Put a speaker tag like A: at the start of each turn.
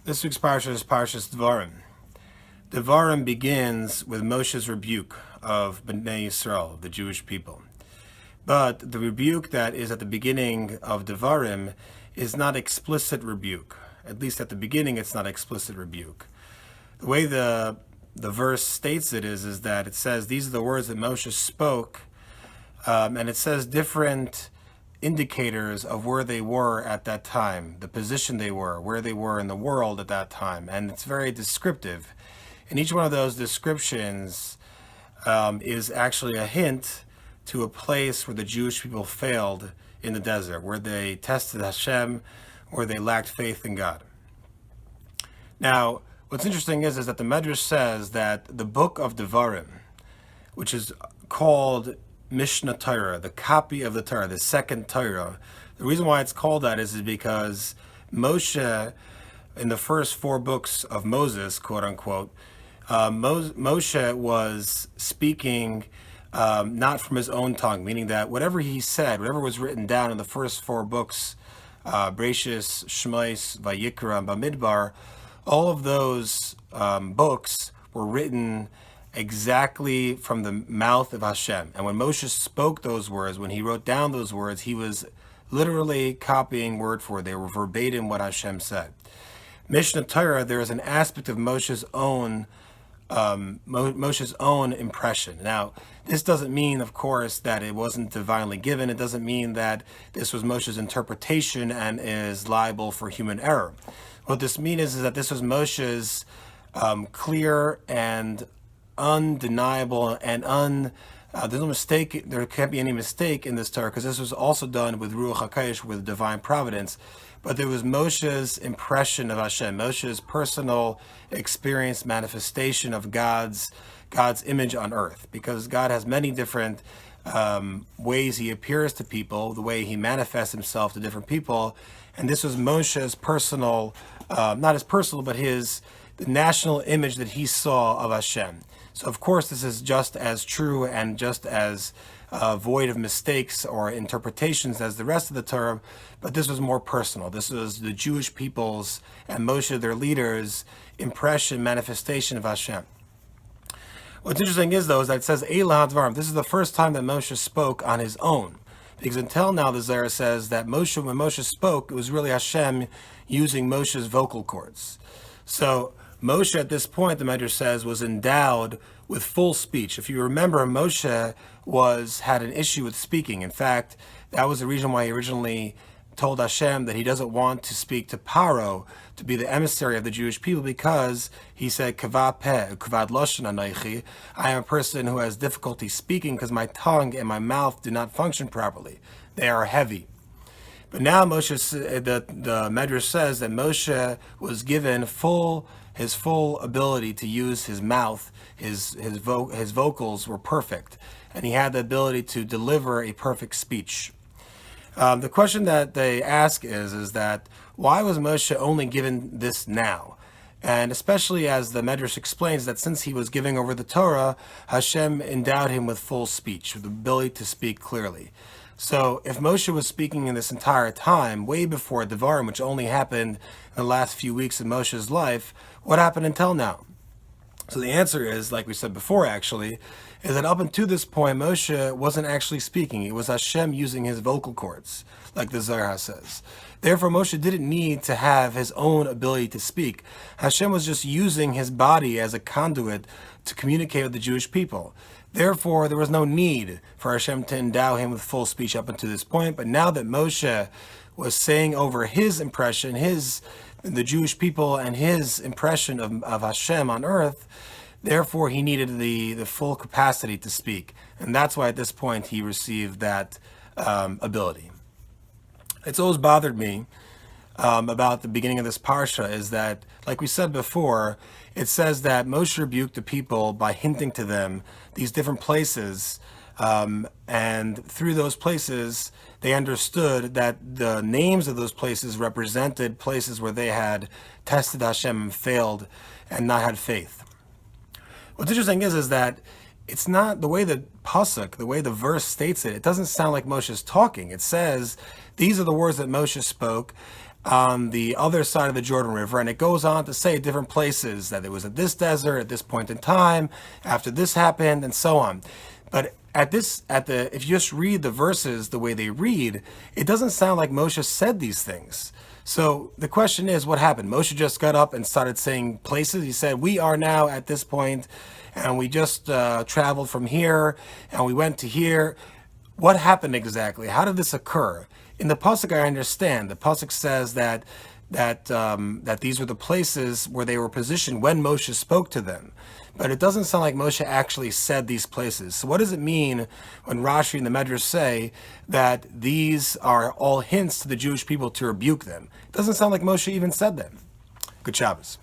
A: This week's parsha is Parshas Devarim. Devarim begins with Moshe's rebuke of Bnei Yisrael, the Jewish people. But the rebuke that is at the beginning of Devarim is not explicit rebuke. At least at the beginning, it's not explicit rebuke. The way the verse states it is that it says, these are the words that Moshe spoke, and it says different indicators of where they were at that time, the position they were, where they were in the world at that time, and it's very descriptive. And each one of those descriptions is actually a hint to a place where the Jewish people failed in the desert, where they tested Hashem, where they lacked faith in God. Now, what's interesting is that the Medrash says that the book of Devarim, which is called Mishnah Torah, the copy of the Torah, the second Torah. The reason why it's called that is because Moshe, in the first four books of Moses, quote unquote, Moshe was speaking not from his own tongue, meaning that whatever he said, whatever was written down in the first four books, Bereshis, Shmos, Vayikra, and Bamidbar, all of those books were written exactly from the mouth of Hashem. And when Moshe spoke those words, when he wrote down those words, he was literally copying word for word. They were verbatim what Hashem said. Mishnah Torah, there is an aspect of Moshe's own impression. Now, this doesn't mean, of course, that it wasn't divinely given. It doesn't mean that this was Moshe's interpretation and is liable for human error. What this means is that this was Moshe's clear and undeniable and there's no mistake. There can't be any mistake in this Torah because this was also done with Ruach HaKodesh, with divine providence. But there was Moshe's impression of Hashem, Moshe's personal experience, manifestation of God's image on earth. Because God has many different ways He appears to people, the way He manifests Himself to different people, and this was Moshe's personal, not his personal, but the national image that he saw of Hashem. So of course this is just as true and just as void of mistakes or interpretations as the rest of the Torah, but this was more personal. This was the Jewish people's and Moshe, their leaders' impression, manifestation of Hashem. What's interesting is though, is that it says Eila Hadvarim. This is the first time that Moshe spoke on his own. Because until now, the Zohar says that when Moshe spoke, it was really Hashem using Moshe's vocal cords. So Moshe at this point, the Medrash says, was endowed with full speech. If you remember, Moshe had an issue with speaking. In fact, that was the reason why he originally told Hashem that he doesn't want to speak to Paro, to be the emissary of the Jewish people, because he said, Kavad peh, kavad lashon anaychi, I am a person who has difficulty speaking because my tongue and my mouth do not function properly. They are heavy. But now the Medrash says that Moshe was given his full ability to use his mouth. His vocals were perfect, and he had the ability to deliver a perfect speech. The question that they ask is that why was Moshe only given this now? And especially as the Medrash explains that since he was giving over the Torah, Hashem endowed him with full speech, with the ability to speak clearly. So if Moshe was speaking in this entire time, way before Devarim, which only happened in the last few weeks of Moshe's life, what happened until now? So the answer is, like we said before actually, is that up until this point, Moshe wasn't actually speaking. It was Hashem using his vocal cords, like the Zohar says. Therefore, Moshe didn't need to have his own ability to speak. Hashem was just using his body as a conduit to communicate with the Jewish people. Therefore, there was no need for Hashem to endow him with full speech up until this point. But now that Moshe was saying over his impression, the Jewish people and his impression of Hashem on earth, therefore he needed the full capacity to speak. And that's why at this point he received that ability. It's always bothered me about the beginning of this parsha is that, like we said before, it says that Moshe rebuked the people by hinting to them these different places, and through those places they understood that the names of those places represented places where they had tested Hashem and failed and not had faith. What's interesting is that it's not the way the pasuk, the way the verse states it. It doesn't sound like Moshe's talking. It says, these are the words that Moshe spoke. on the other side of the Jordan River, and it goes on to say different places that it was at this desert at this point in time, after this happened, and so on. But if you just read the verses the way they read, it doesn't sound like Moshe said these things. So the question is, what happened? Moshe just got up and started saying places. He said, we are now at this point, and we just traveled from here, and we went to here. What happened exactly? How did this occur? In the pasuk, I understand. The pasuk says that these were the places where they were positioned when Moshe spoke to them. But it doesn't sound like Moshe actually said these places. So what does it mean when Rashi and the Medrash say that these are all hints to the Jewish people to rebuke them? It doesn't sound like Moshe even said them. Good Shabbos.